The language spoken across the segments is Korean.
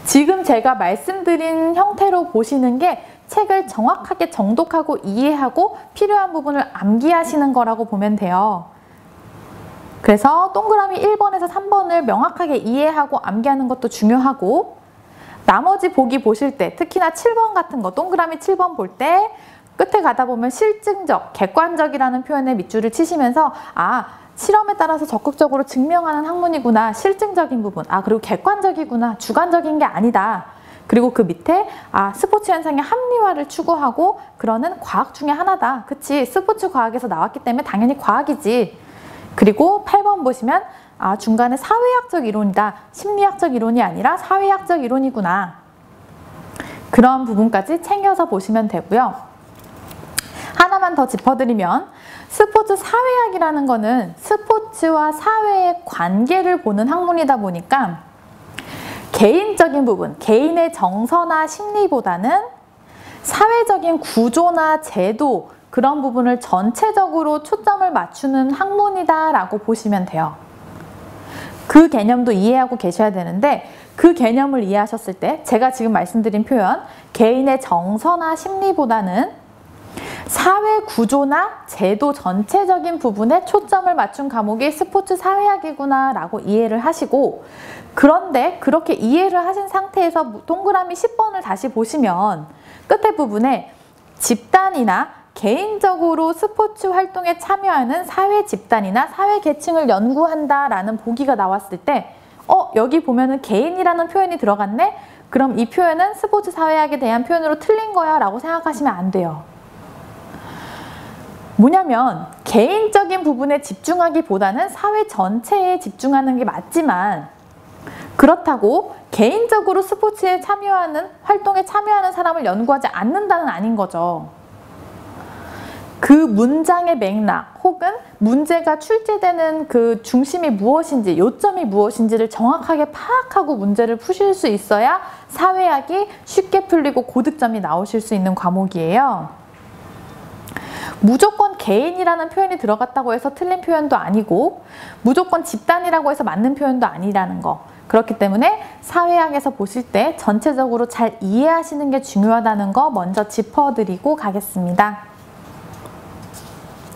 지금 제가 말씀드린 형태로 보시는 게 책을 정확하게 정독하고 이해하고 필요한 부분을 암기하시는 거라고 보면 돼요. 그래서 동그라미 1번에서 3번을 명확하게 이해하고 암기하는 것도 중요하고, 나머지 보기 보실 때 특히나 7번 같은 거, 동그라미 7번 볼 때 끝에 가다 보면 실증적, 객관적이라는 표현에 밑줄을 치시면서 실험에 따라서 적극적으로 증명하는 학문이구나, 실증적인 부분, 그리고 객관적이구나, 주관적인 게 아니다. 그리고 그 밑에 스포츠 현상의 합리화를 추구하고 그러는 과학 중에 하나다. 그치, 스포츠 과학에서 나왔기 때문에 당연히 과학이지. 그리고 8번 보시면 중간에 사회학적 이론이다. 심리학적 이론이 아니라 사회학적 이론이구나. 그런 부분까지 챙겨서 보시면 되고요. 하나만 더 짚어드리면, 스포츠 사회학이라는 거는 스포츠와 사회의 관계를 보는 학문이다 보니까 개인적인 부분, 개인의 정서나 심리보다는 사회적인 구조나 제도, 그런 부분을 전체적으로 초점을 맞추는 학문이다라고 보시면 돼요. 그 개념도 이해하고 계셔야 되는데, 그 개념을 이해하셨을 때 제가 지금 말씀드린 표현, 개인의 정서나 심리보다는 사회 구조나 제도 전체적인 부분에 초점을 맞춘 과목이 스포츠 사회학이구나 라고 이해를 하시고, 그런데 그렇게 이해를 하신 상태에서 동그라미 10번을 다시 보시면 끝에 부분에 집단이나 개인적으로 스포츠 활동에 참여하는 사회 집단이나 사회 계층을 연구한다 라는 보기가 나왔을 때 여기 보면은 개인이라는 표현이 들어갔네? 그럼 이 표현은 스포츠 사회학에 대한 표현으로 틀린 거야 라고 생각하시면 안 돼요. 뭐냐면 개인적인 부분에 집중하기보다는 사회 전체에 집중하는 게 맞지만, 그렇다고 개인적으로 스포츠에 참여하는, 활동에 참여하는 사람을 연구하지 않는다는 아닌 거죠. 그 문장의 맥락 혹은 문제가 출제되는 그 중심이 무엇인지, 요점이 무엇인지를 정확하게 파악하고 문제를 푸실 수 있어야 사회학이 쉽게 풀리고 고득점이 나오실 수 있는 과목이에요. 무조건 개인이라는 표현이 들어갔다고 해서 틀린 표현도 아니고, 무조건 집단이라고 해서 맞는 표현도 아니라는 거. 그렇기 때문에 사회학에서 보실 때 전체적으로 잘 이해하시는 게 중요하다는 거 먼저 짚어드리고 가겠습니다.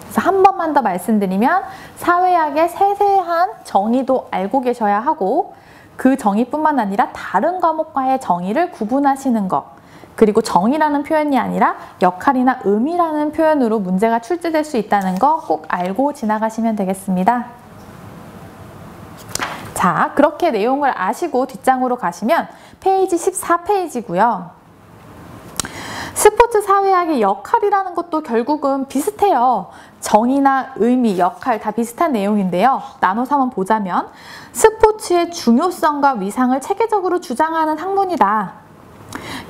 그래서 한 번만 더 말씀드리면, 사회학의 세세한 정의도 알고 계셔야 하고, 그 정의뿐만 아니라 다른 과목과의 정의를 구분하시는 것, 그리고 정의라는 표현이 아니라 역할이나 의미라는 표현으로 문제가 출제될 수 있다는 거 꼭 알고 지나가시면 되겠습니다. 자, 그렇게 내용을 아시고 뒷장으로 가시면 페이지 14페이지고요. 스포츠 사회학의 역할이라는 것도 결국은 비슷해요. 정의나 의미, 역할 다 비슷한 내용인데요. 나눠서 한번 보자면, 스포츠의 중요성과 위상을 체계적으로 주장하는 학문이다.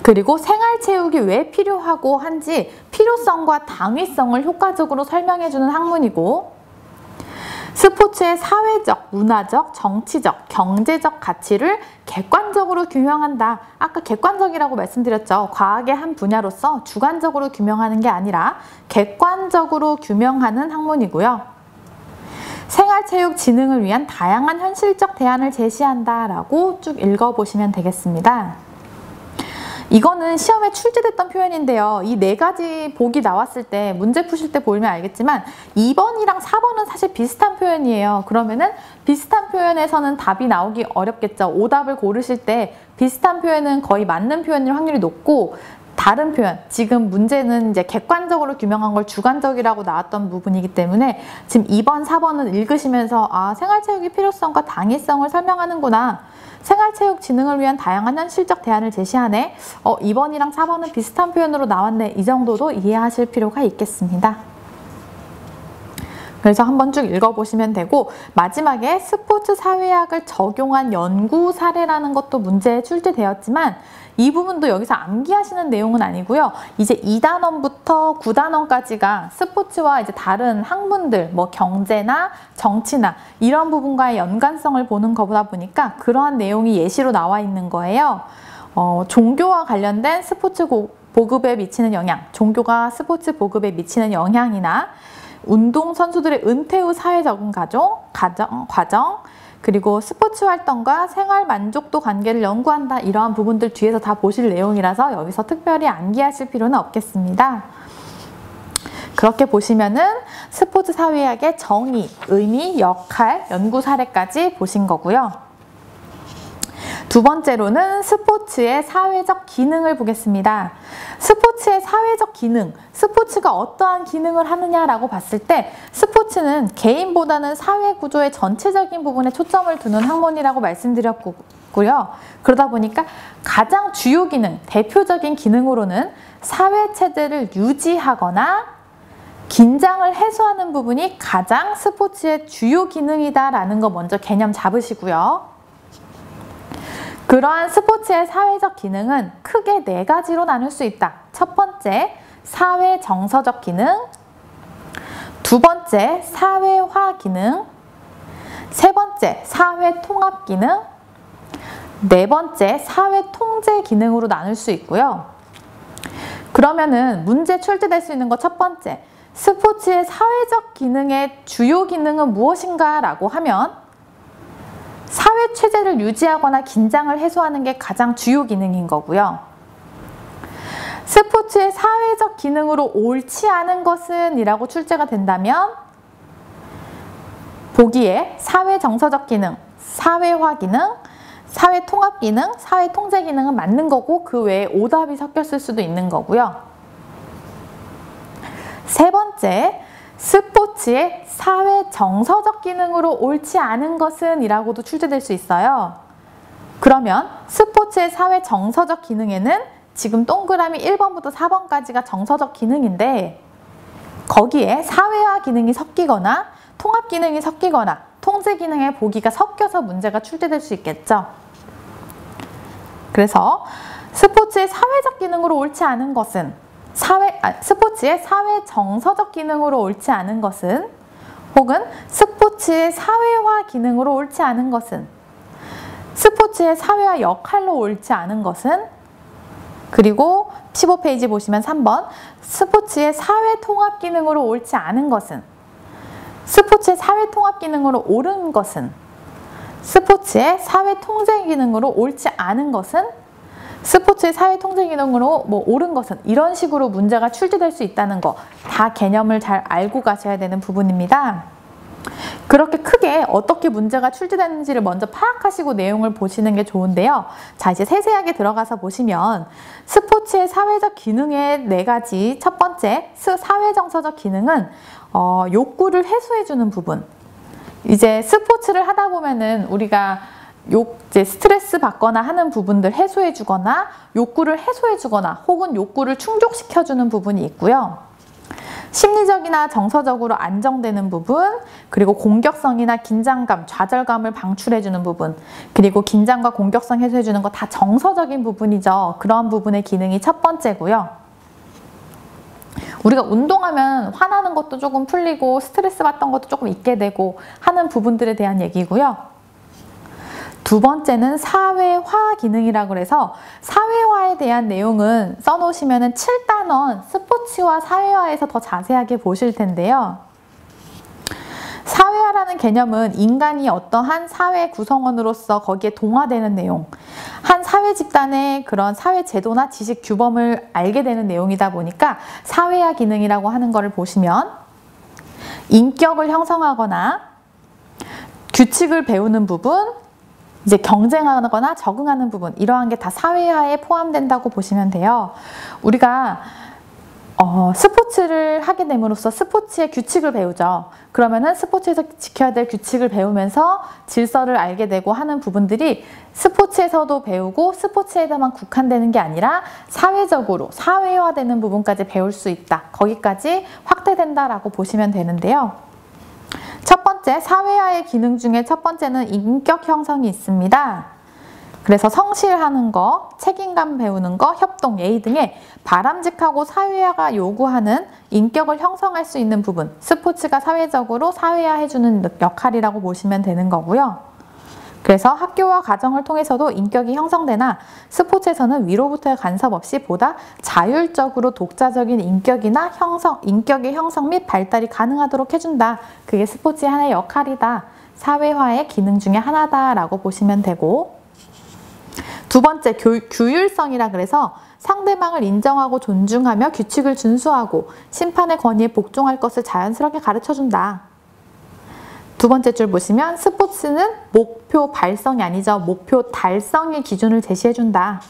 그리고 생활체육이 왜 필요하고 한지 필요성과 당위성을 효과적으로 설명해주는 학문이고, 스포츠의 사회적, 문화적, 정치적, 경제적 가치를 객관적으로 규명한다. 아까 객관적이라고 말씀드렸죠. 과학의 한 분야로서 주관적으로 규명하는 게 아니라 객관적으로 규명하는 학문이고요. 생활체육 진흥을 위한 다양한 현실적 대안을 제시한다라고 쭉 읽어보시면 되겠습니다. 이거는 시험에 출제됐던 표현인데요. 이 네 가지 보기 나왔을 때 문제 푸실 때 보면 알겠지만 2번이랑 4번은 사실 비슷한 표현이에요. 그러면은 비슷한 표현에서는 답이 나오기 어렵겠죠. 오답을 고르실 때 비슷한 표현은 거의 맞는 표현일 확률이 높고, 다른 표현, 지금 문제는 이제 객관적으로 규명한 걸 주관적이라고 나왔던 부분이기 때문에 지금 2번, 4번은 읽으시면서 생활체육의 필요성과 당위성을 설명하는구나. 생활체육 진흥을 위한 다양한 현실적 대안을 제시하네. 2번이랑 4번은 비슷한 표현으로 나왔네. 이 정도도 이해하실 필요가 있겠습니다. 그래서 한번 쭉 읽어보시면 되고, 마지막에 스포츠 사회학을 적용한 연구 사례라는 것도 문제에 출제되었지만 이 부분도 여기서 암기하시는 내용은 아니고요. 이제 2단원부터 9단원까지가 스포츠와 이제 다른 학문들, 뭐 경제나 정치나 이런 부분과의 연관성을 보는 거보다 보니까 그러한 내용이 예시로 나와 있는 거예요. 종교와 관련된 스포츠 보급에 미치는 영향, 종교가 스포츠 보급에 미치는 영향이나 운동선수들의 은퇴 후 사회 적응 과정, 그리고 스포츠 활동과 생활 만족도 관계를 연구한다. 이러한 부분들 뒤에서 다 보실 내용이라서 여기서 특별히 암기하실 필요는 없겠습니다. 그렇게 보시면은 스포츠 사회학의 정의, 의미, 역할, 연구 사례까지 보신 거고요. 두 번째로는 스포츠의 사회적 기능을 보겠습니다. 스포츠의 사회적 기능, 스포츠가 어떠한 기능을 하느냐라고 봤을 때 스포츠는 개인보다는 사회 구조의 전체적인 부분에 초점을 두는 학문이라고 말씀드렸고요. 그러다 보니까 가장 주요 기능, 대표적인 기능으로는 사회체제를 유지하거나 긴장을 해소하는 부분이 가장 스포츠의 주요 기능이다라는 거 먼저 개념 잡으시고요. 그러한 스포츠의 사회적 기능은 크게 4가지로 나눌 수 있다. 첫 번째, 사회 정서적 기능. 두 번째, 사회화 기능. 세 번째, 사회 통합 기능. 네 번째, 사회 통제 기능으로 나눌 수 있고요. 그러면은 문제 출제될 수 있는 거 첫 번째, 스포츠의 사회적 기능의 주요 기능은 무엇인가 라고 하면 사회 체제를 유지하거나 긴장을 해소하는 게 가장 주요 기능인 거고요. 스포츠의 사회적 기능으로 옳지 않은 것은 이라고 출제가 된다면 보기에 사회 정서적 기능, 사회화 기능, 사회 통합 기능, 사회 통제 기능은 맞는 거고 그 외에 오답이 섞였을 수도 있는 거고요. 세 번째, 스포츠의 사회 정서적 기능으로 옳지 않은 것은 이라고도 출제될 수 있어요. 그러면 스포츠의 사회 정서적 기능에는 지금 동그라미 1번부터 4번까지가 정서적 기능인데 거기에 사회화 기능이 섞이거나 통합 기능이 섞이거나 통제 기능의 보기가 섞여서 문제가 출제될 수 있겠죠. 그래서 스포츠의 사회적 기능으로 옳지 않은 것은 스포츠의 사회 정서적 기능으로 옳지 않은 것은 혹은 스포츠의 사회화 기능으로 옳지 않은 것은 스포츠의 사회화 역할로 옳지 않은 것은 그리고 15페이지 보시면 3번 스포츠의 사회 통합 기능으로 옳지 않은 것은 스포츠의 사회 통합 기능으로 옳은 것은 스포츠의 사회 통제 기능으로 옳지 않은 것은 스포츠의 사회 통제 기능으로 옳은 것은 이런 식으로 문제가 출제될 수 있다는 거 다 개념을 잘 알고 가셔야 되는 부분입니다. 그렇게 크게 어떻게 문제가 출제되는지를 먼저 파악하시고 내용을 보시는 게 좋은데요. 자, 이제 세세하게 들어가서 보시면 스포츠의 사회적 기능의 4가지 첫 번째 사회 정서적 기능은 욕구를 해소해주는 부분. 이제 스포츠를 하다 보면은 우리가 이제 스트레스 받거나 하는 부분들 해소해주거나 욕구를 해소해주거나 혹은 욕구를 충족시켜주는 부분이 있고요. 심리적이나 정서적으로 안정되는 부분, 그리고 공격성이나 긴장감, 좌절감을 방출해주는 부분, 그리고 긴장과 공격성 해소해주는 거 다 정서적인 부분이죠. 그런 부분의 기능이 첫 번째고요. 우리가 운동하면 화나는 것도 조금 풀리고 스트레스 받던 것도 조금 잊게 되고 하는 부분들에 대한 얘기고요. 두 번째는 사회화 기능이라고 해서 사회화에 대한 내용은 써놓으시면 7단원 스포츠와 사회화에서 더 자세하게 보실 텐데요. 사회화라는 개념은 인간이 어떠한 사회 구성원으로서 거기에 동화되는 내용, 한 사회 집단의 그런 사회 제도나 지식 규범을 알게 되는 내용이다 보니까 사회화 기능이라고 하는 것을 보시면 인격을 형성하거나 규칙을 배우는 부분, 이제 경쟁하거나 적응하는 부분 이러한 게 다 사회화에 포함된다고 보시면 돼요. 우리가 스포츠를 하게 됨으로써 스포츠의 규칙을 배우죠. 그러면은 스포츠에서 지켜야 될 규칙을 배우면서 질서를 알게 되고 하는 부분들이 스포츠에서도 배우고 스포츠에서만 국한되는 게 아니라 사회적으로 사회화되는 부분까지 배울 수 있다. 거기까지 확대된다라고 보시면 되는데요. 첫 번째, 사회화의 기능 중에 첫 번째는 인격 형성이 있습니다. 그래서 성실하는 거, 책임감 배우는 거, 협동, 예의 등의 바람직하고 사회화가 요구하는 인격을 형성할 수 있는 부분, 스포츠가 사회적으로 사회화해주는 역할이라고 보시면 되는 거고요. 그래서 학교와 가정을 통해서도 인격이 형성되나 스포츠에서는 위로부터의 간섭 없이 보다 자율적으로 독자적인 인격의 형성 및 발달이 가능하도록 해준다. 그게 스포츠의 하나의 역할이다. 사회화의 기능 중에 하나다라고 보시면 되고, 두 번째, 규율성이라 그래서 상대방을 인정하고 존중하며 규칙을 준수하고 심판의 권위에 복종할 것을 자연스럽게 가르쳐준다. 두 번째 줄 보시면 스포츠는 목표 발성이 아니죠. 목표 달성의 기준을 제시해준다.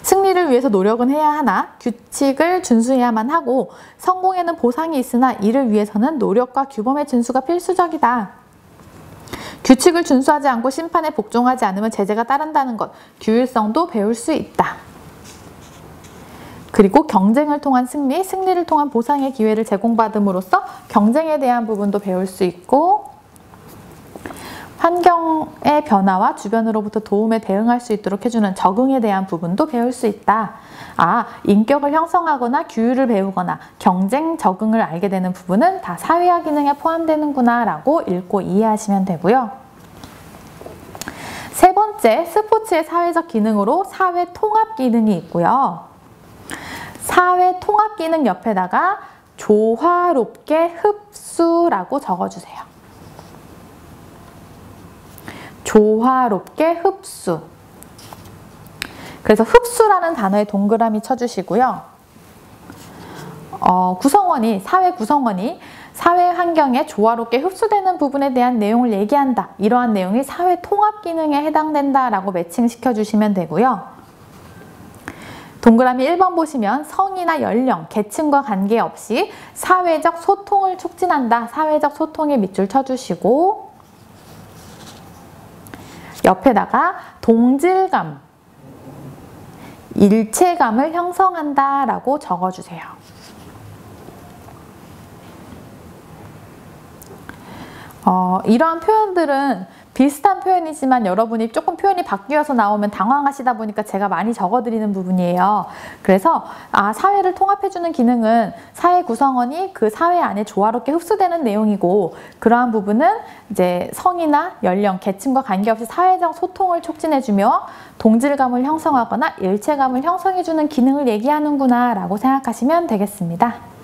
승리를 위해서 노력은 해야 하나 규칙을 준수해야만 하고 성공에는 보상이 있으나 이를 위해서는 노력과 규범의 준수가 필수적이다. 규칙을 준수하지 않고 심판에 복종하지 않으면 제재가 따른다는 것, 규율성도 배울 수 있다. 그리고 경쟁을 통한 승리, 승리를 통한 보상의 기회를 제공받음으로써 경쟁에 대한 부분도 배울 수 있고, 환경의 변화와 주변으로부터 도움에 대응할 수 있도록 해주는 적응에 대한 부분도 배울 수 있다. 인격을 형성하거나 규율을 배우거나 경쟁, 적응을 알게 되는 부분은 다 사회화 기능에 포함되는구나 라고 읽고 이해하시면 되고요. 세 번째, 스포츠의 사회적 기능으로 사회 통합 기능이 있고요. 사회 통합 기능 옆에다가 조화롭게 흡수라고 적어주세요. 조화롭게 흡수. 그래서 흡수라는 단어에 동그라미 쳐주시고요. 사회 구성원이 사회 환경에 조화롭게 흡수되는 부분에 대한 내용을 얘기한다. 이러한 내용이 사회 통합 기능에 해당된다라고 매칭시켜 주시면 되고요. 동그라미 1번 보시면 성이나 연령, 계층과 관계없이 사회적 소통을 촉진한다. 사회적 소통에 밑줄 쳐주시고, 옆에다가 동질감, 일체감을 형성한다 라고 적어주세요. 이러한 표현들은 비슷한 표현이지만 여러분이 조금 표현이 바뀌어서 나오면 당황하시다 보니까 제가 많이 적어드리는 부분이에요. 그래서 사회를 통합해주는 기능은 사회 구성원이 그 사회 안에 조화롭게 흡수되는 내용이고, 그러한 부분은 이제 성이나 연령, 계층과 관계없이 사회적 소통을 촉진해주며 동질감을 형성하거나 일체감을 형성해주는 기능을 얘기하는구나 라고 생각하시면 되겠습니다.